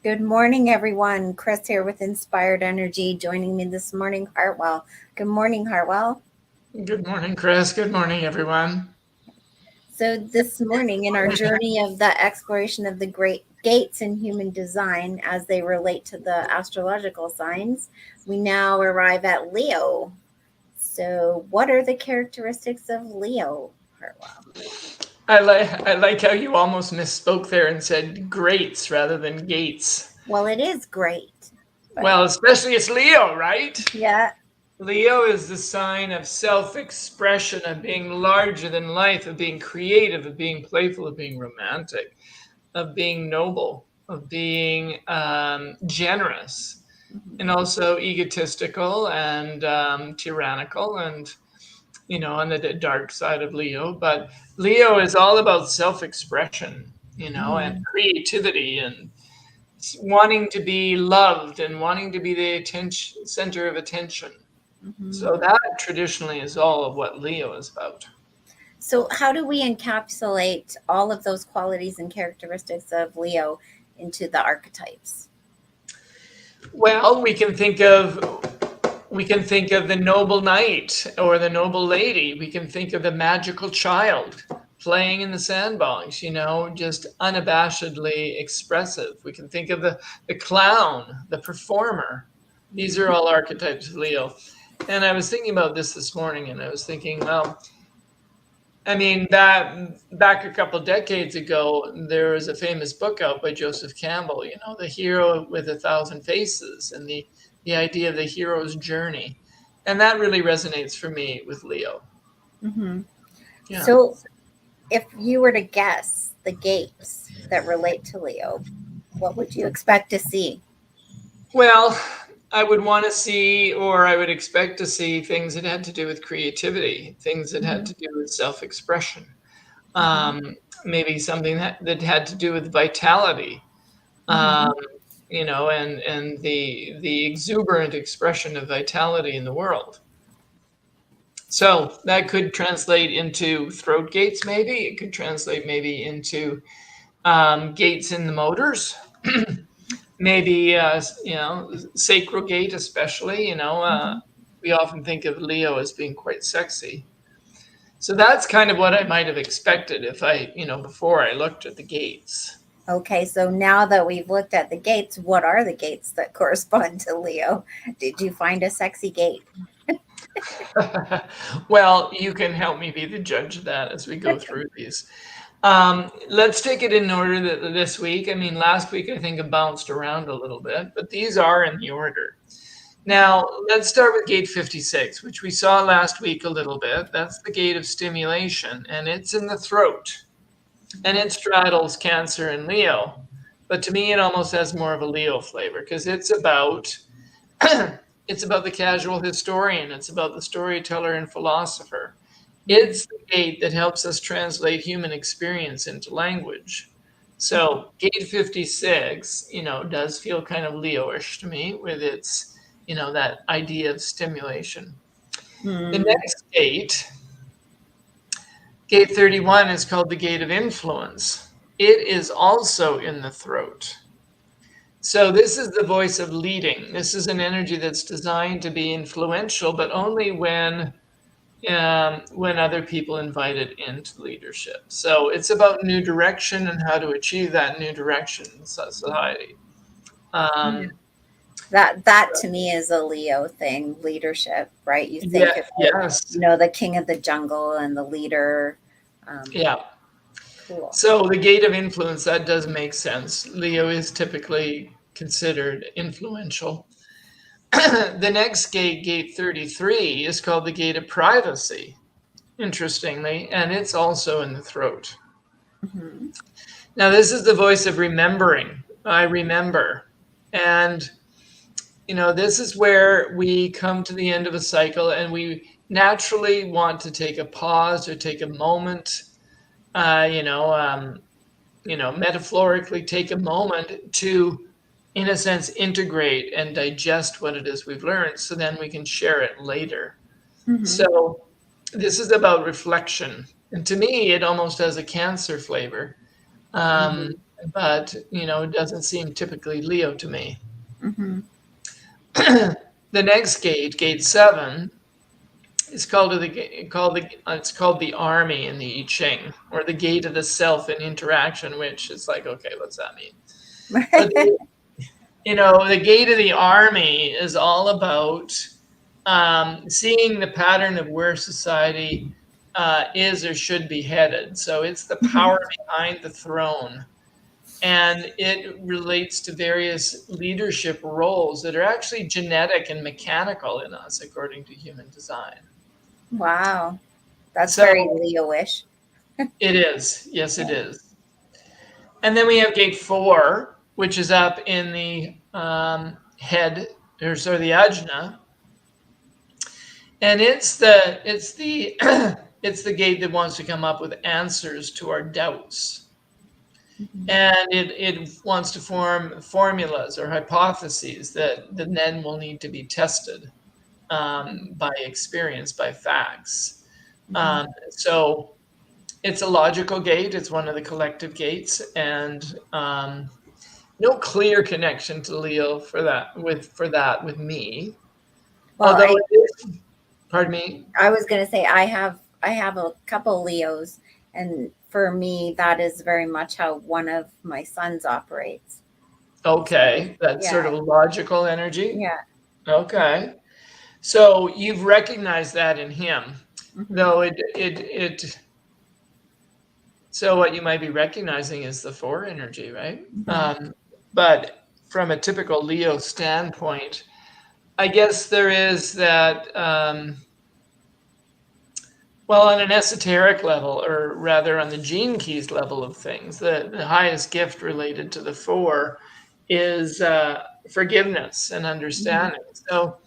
Good morning, everyone. Kris here with Inspired Energy. Joining me this morning, Hartwell. Good morning, Hartwell. Good morning, Kris. Good morning, everyone. So, this morning, in our journey of the exploration of the great gates in human design as they relate to the astrological signs, we now arrive at Leo. So, what are the characteristics of Leo, Hartwell? I like how you almost misspoke there and said greats rather than gates. Well, it is great, but Well, especially it's Leo, right? yeah. Leo is the sign of self-expression, of being larger than life, of being creative, of being playful, of being romantic, of being noble, of being generous, and Mhm. also egotistical and tyrannical and on the dark side of Leo. But Leo is all about self-expression, and Mhm. creativity and wanting to be loved and wanting to be the attention center of attention. So Mhm. that traditionally is all of what Leo is about. So, how do we encapsulate all of those qualities and characteristics of Leo into the archetypes? Well, we can think of the noble knight or the noble lady. We can think of the magical child playing in the sandbox, just unabashedly expressive. We can think of the clown, the performer. These are all archetypes of Leo. And I was thinking about this morning, and I was thinking, well, I mean, that back a couple decades ago, there was a famous book out by Joseph Campbell, The Hero with a Thousand Faces, and the idea of the hero's journey. And that really resonates for me with Leo. Hmm. Yeah. So, if you were to guess the gates that relate to Leo, what would you expect to see? Well, I would want to see, or I would expect to see things that had to do with creativity, things that had Hmm. to do with self expression, Hmm. um, maybe something that had to do with vitality. Hmm. um, and the exuberant expression of vitality in the world. So that could translate into throat gates, maybe. It could translate maybe into gates in the motors, maybe, sacral gate, especially. Hmm. We often think of Leo as being quite sexy. So that's kind of what I might have expected if before I looked at the gates. Okay, so now that we've looked at the gates, what are the gates that correspond to Leo? Did you find a sexy gate? Well, you can help me be the judge of that as we go through these. Let's take it in order this week. I mean, last week I think it bounced around a little bit, but these are in the order. Mhm. Now, let's start with gate 56, which we saw last week a little bit. That's the gate of stimulation, and it's in the throat, and it straddles Cancer and Leo. But to me, it almost has more of a Leo flavor because it's about it's about the casual historian. It's about the storyteller and philosopher. Mhm. It's the gate that helps us translate human experience into language. Mhm. So gate 56, does feel kind of Leo-ish to me with its, that idea of stimulation. The Hmm. next gate, gate 31, is called the gate of influence. It is also in the throat. So this is the voice of leading. This is an energy that's designed to be influential, but only when other people invite it into leadership. So it's about new direction and how to achieve that new direction in society. Yeah. Um, That to me is a Leo thing, leadership, right? You yeah, think of it, yes, the king of the jungle and the leader. Um, yeah. cool. So the gate of influence, that does make sense. Leo is typically considered influential. The next gate, gate 33, is called the gate of privacy, interestingly, and it's also in the throat. Hmm. Now, this is the voice of remembering. I remember. And, this is where we come to the end of a cycle and we naturally want to take a pause or take a moment, uh, you know, um, metaphorically take a moment to, in a sense, integrate and digest what it is we've learned so then we can share it later. Hmm. So, this is about reflection. And to me, it almost has a Cancer flavor. Hmm. but it doesn't seem typically Leo to me. Mm-hmm. The next gate, gate 7, is it's called the army in the I Ching, or the gate of the self in interaction, which is like, okay, what's that mean? But the gate of the army is all about seeing the pattern of where society is or should be headed. So it's the power behind the throne. And it relates to various leadership roles that are actually genetic and mechanical in us, according to human design. Wow. That's So very Leo-ish. it is. Yes, it is. And then we have gate 4, which is up in the head, or sort of the ajna. And it's the it's the gate that wants to come up with answers to our doubts. And it wants to form formulas or hypotheses that then will need to be tested by experience, by facts. So it's a logical gate. It's one of the collective gates, and no clear connection to Leo for that with me. Well, Although it is, pardon me. I was going to say I have a couple Leos, and for me that is very much how one of my sons operates. Okay, So, that's sort of logical energy. Yeah. Okay, so you've recognized that in him, though so what you might be recognizing is the 4 energy, right? But from a typical Leo standpoint, I guess there is that, well, on an esoteric level, or rather on the gene keys level of things, the highest gift related to the 4 is forgiveness and understanding. So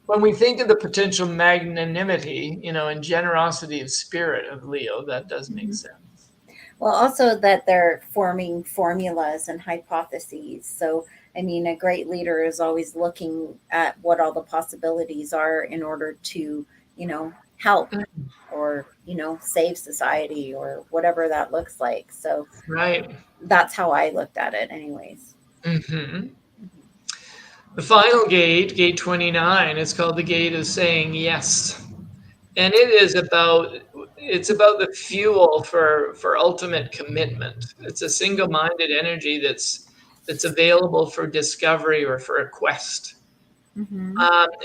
when we think of the potential magnanimity, and generosity of spirit of Leo, that does make sense. Well, also that they're forming formulas and hypotheses. So, I mean, a great leader is always looking at what all the possibilities are in order to, help or, save society or whatever that looks like. So, Right. that's how I looked at it, anyways. The final gate, gate 29, is called the gate of saying yes. And it's about the fuel for ultimate commitment. It's a single-minded energy that's available for discovery or for a quest. And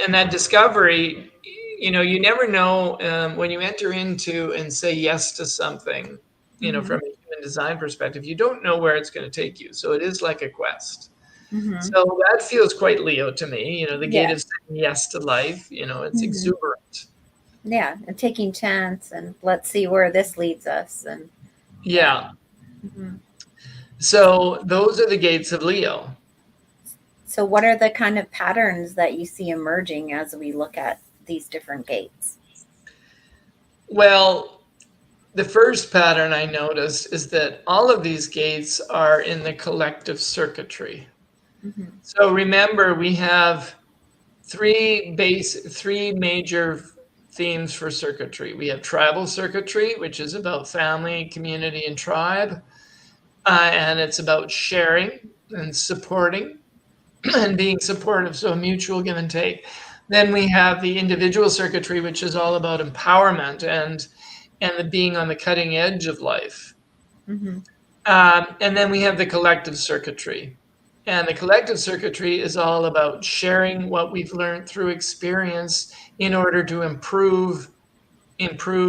that discovery, you never know when you enter into and say yes to something, from a human design perspective, you don't know where it's going to take you. So it is like a quest. So that feels quite Leo to me, the gate of saying yes to life, it's exuberant. Yeah, and taking chance and let's see where this leads us. And yeah. So those are the gates of Leo. So what are the kind of patterns that you see emerging as we look at these different gates? Well, the first pattern I noticed is that all of these gates are in the collective circuitry. So remember, we have three major themes for circuitry. We have tribal circuitry, which is about family, community, and tribe. And it's about sharing and supporting and being supportive, so a mutual give and take. Then we have the individual circuitry, which is all about empowerment and the being on the cutting edge of life. And then we have the collective circuitry. And the collective circuitry is all about sharing what we've learned through experience in order to improve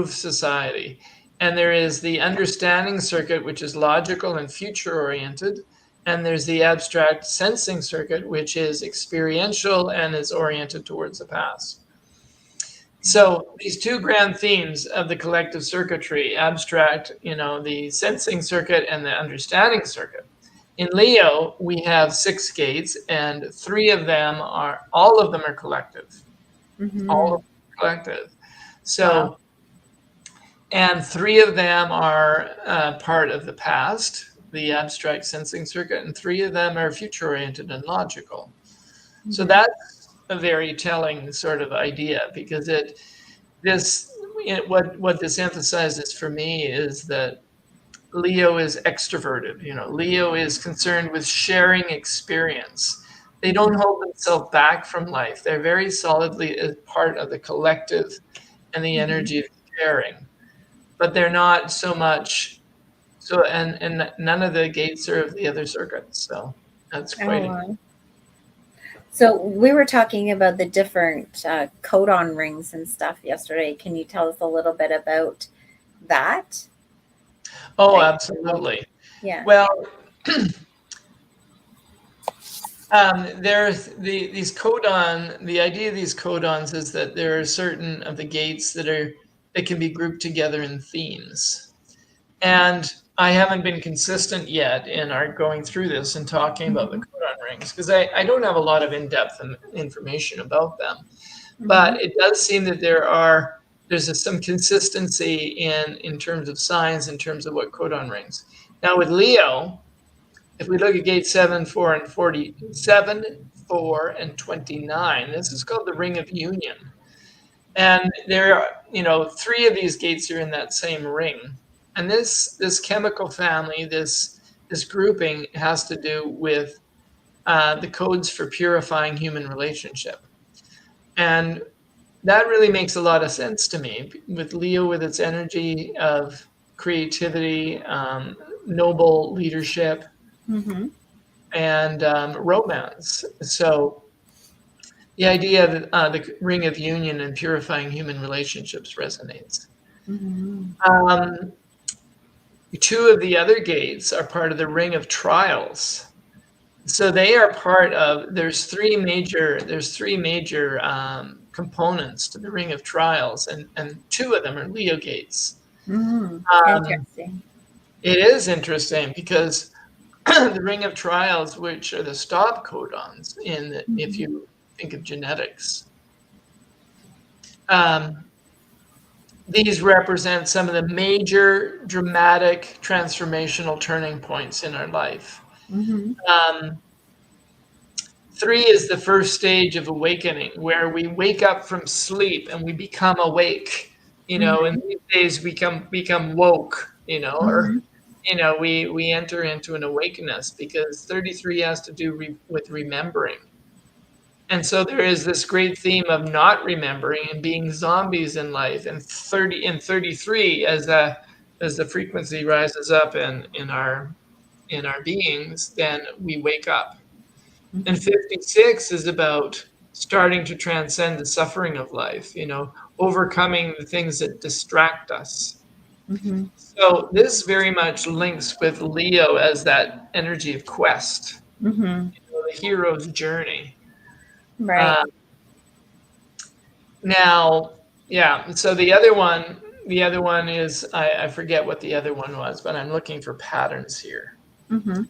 society. And there is the understanding circuit, which is logical and future oriented. And there's the abstract sensing circuit, which is experiential and is oriented towards the past. So these two grand themes of the collective circuitry, abstract, the sensing circuit and the understanding circuit. In Leo, we have 6 gates, and all of them are collective. All of them are collective. So, and 3 of them are part of the past, the abstract sensing circuit, and 3 of them are future-oriented and logical. So that's a very telling sort of idea, because what this emphasizes for me is that Leo is extroverted. Leo is concerned with sharing experience. They don't hold themselves back from life. They're very solidly a part of the collective and the Mhm. energy of sharing. But they're not so much so, and none of the gates are of the other circuits. So that's Oh, quite wow. So we were talking about the different codon rings and stuff yesterday. Can you tell us a little bit about that? Oh, Like, absolutely. yeah. Well, there's these codon. The idea of these codons is that there are certain of the gates that can be grouped together in themes. And I haven't been consistent yet in our going through this and talking about the Hmm. codon rings because I don't have a lot of in-depth information about them. Hmm. But it does seem that there's some consistency in terms of signs, in terms of what codon rings. Now with Leo, if we look at gate 7, 4, and 47, 4, and 29, this is called the ring of union. And there are, three of these gates are in that same ring. And this chemical family, this grouping has to do with the codes for purifying human relationship. And that really makes a lot of sense to me with Leo, with its energy of creativity, noble leadership, Hmm. and romance. So the idea that the ring of union and purifying human relationships resonates. Hmm. Um, Two of the other gates are part of the ring of trials. So they are part of. There's three major components to the ring of trials, and two of them are Leo gates. Hmm. Um, Interesting. it is interesting because the ring of trials, which are the stop codons, if Hmm. you think of genetics, um, these represent some of the major dramatic transformational turning points in our life. Hmm. Um, 3 is the first stage of awakening, where we wake up from sleep and we become awake. And Hmm. these days we become woke. Or Hmm. we enter into an awakeness because 33 has to do with remembering. And so there is this great theme of not remembering and being zombies in life. And 33, as the frequency rises up in our beings, then we wake up. And Hmm. 56 is about starting to transcend the suffering of life, overcoming the things that distract us. Hmm. So this very much links with Leo as that energy of quest, Hmm. the hero's journey. Right. Uh, Now, yeah. So the other one is I forget what the other one was, but I'm looking for patterns here. Hmm.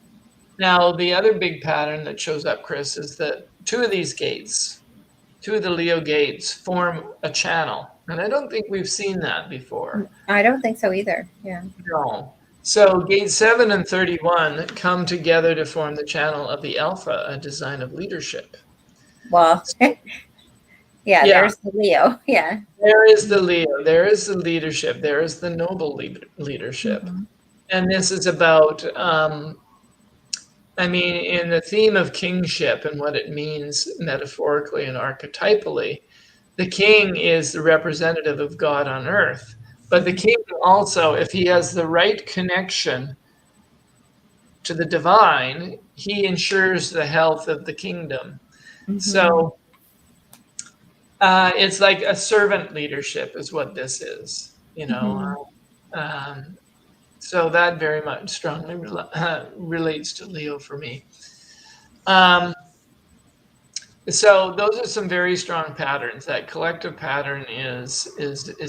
Now, the other big pattern that shows up, Kris, is that two of the Leo gates form a channel. And I don't think we've seen that before. I don't think so either. Yeah. No. So gate 7 and 31 come together to form the channel of the Alpha, a design of leadership. Well, So, yeah, yeah, there's the Leo. Yeah. there is the Leo, there is the leadership, there is the noble leadership. Hmm. And this is about, in the theme of kingship and what it means metaphorically and archetypally, the king is the representative of God on earth. But the Hmm. king also, if he has the right connection to the divine, he ensures the health of the kingdom. Hmm. So it's like a servant leadership, is what this is. Hmm. Um, so that very much strongly relates to Leo for me. Um, so those are some very strong patterns. That collective pattern is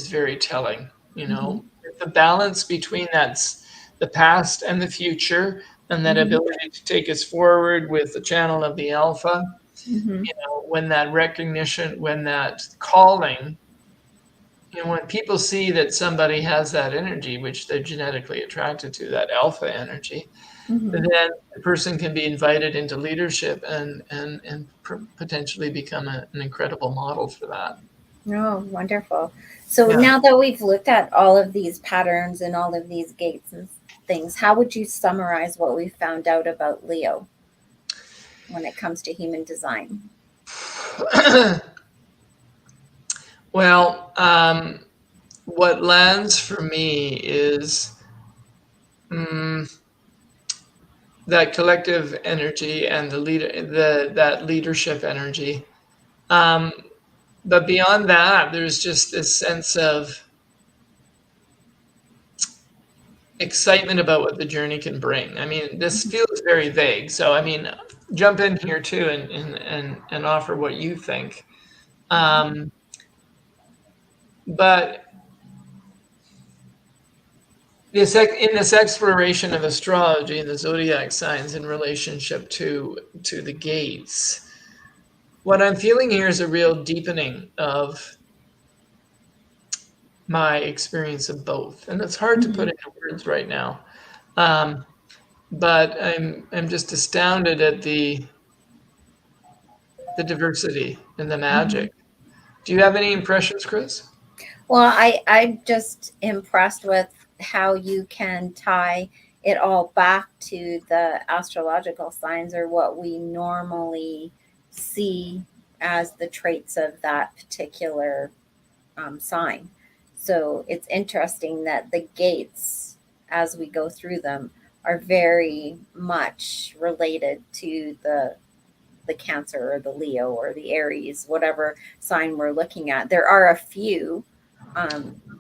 very telling. Hmm. The balance between the past and the future, and that Hmm. ability to take us forward with the channel of the alpha. Hmm. When that recognition, when that calling, when people see that somebody has that energy, which they're genetically attracted to, that alpha energy, then Hmm. the person can be invited into leadership and potentially become an incredible model for that. Oh, wonderful. So Yeah. now that we've looked at all of these patterns and all of these gates and things, how would you summarize what we found out about Leo when it comes to human design? Well, what lands for me is that collective energy and that leadership energy. But beyond that, there's just this sense of excitement about what the journey can bring. I mean, this feels very vague. So, I mean, jump in here too and offer what you think. But in this exploration of astrology and the zodiac signs in relationship to the gates, what I'm feeling here is a real deepening of my experience of both, and it's hard to put into words right now. But I'm just astounded at the diversity and the magic. Do you have any impressions, Kris? Well, I'm just impressed with how you can tie it all back to the astrological signs, or what we normally see as the traits of that particular sign. So it's interesting that the gates, as we go through them, are very much related to the Cancer or the Leo or the Aries, whatever sign we're looking at. There are a few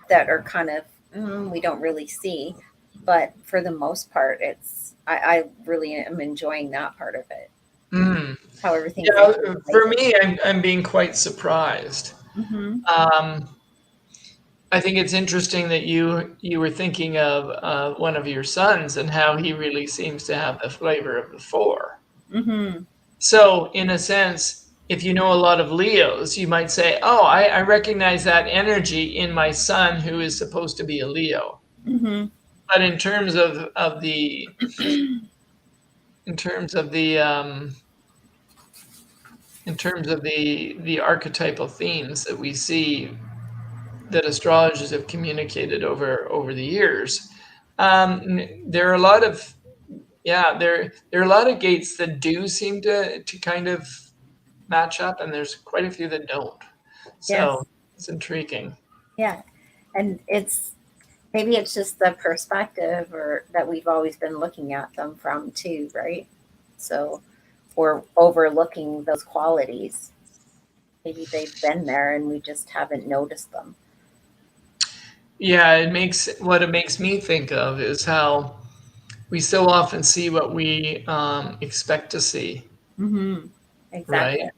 that are kind of we don't really see, but for the most part, it's I really am enjoying that part of it. How everything. Yeah, for me, I'm being quite surprised. I think it's interesting that you were thinking of one of your sons and how he really seems to have the flavor of the four. So, in a sense, if you know a lot of Leos, you might say, "Oh, I recognize that energy in my son, who is supposed to be a Leo." But in terms of the archetypal themes that we see that astrologers have communicated over the years, there are a lot of there are a lot of gates that do seem to kind of match up, and there's quite a few that don't. So it's intriguing. Yeah, and maybe it's just the perspective or that we've always been looking at them from too, right? So we're overlooking those qualities. Maybe they've been there and we just haven't noticed them. Yeah, it makes me think of is how we so often see what we expect to see. Exactly. Right?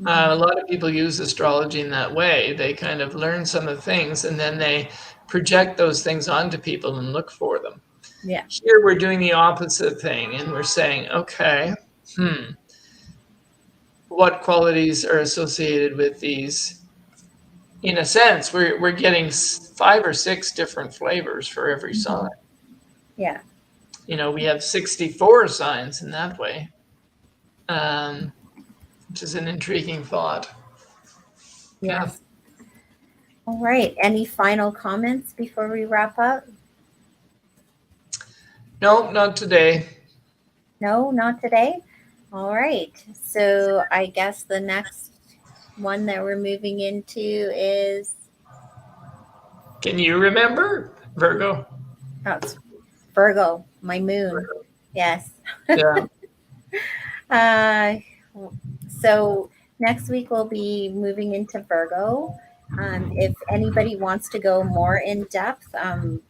A lot of people use astrology in that way. They kind of learn some of the things and then they project those things onto people and look for them. Yeah. Here we're doing the opposite thing and we're saying, okay, what qualities are associated with these? In a sense, we're getting 5 or 6 different flavors for every sign. Yeah. You know, we have 64 signs in that way, which is an intriguing thought. Yes. Yeah. All right. Any final comments before we wrap up? No, not today. No, not today. All right. So I guess the next one that we're moving into is. Can you remember? Virgo. Oh, it's Virgo, my moon. Virgo. Yes. Yeah. So next week we'll be moving into Virgo. If anybody wants to go more in depth,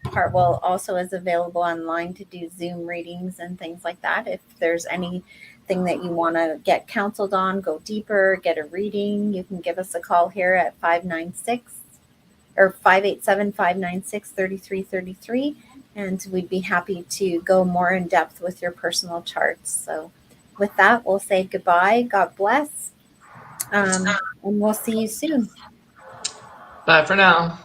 Hartwell also is available online to do Zoom readings and things like that. If there's anything that you want to get counseled on, go deeper, get a reading, you can give us a call here at 587-596-3333, and we'd be happy to go more in depth with your personal charts. So with that, we'll say goodbye. God bless. And we'll see you soon. Bye for now.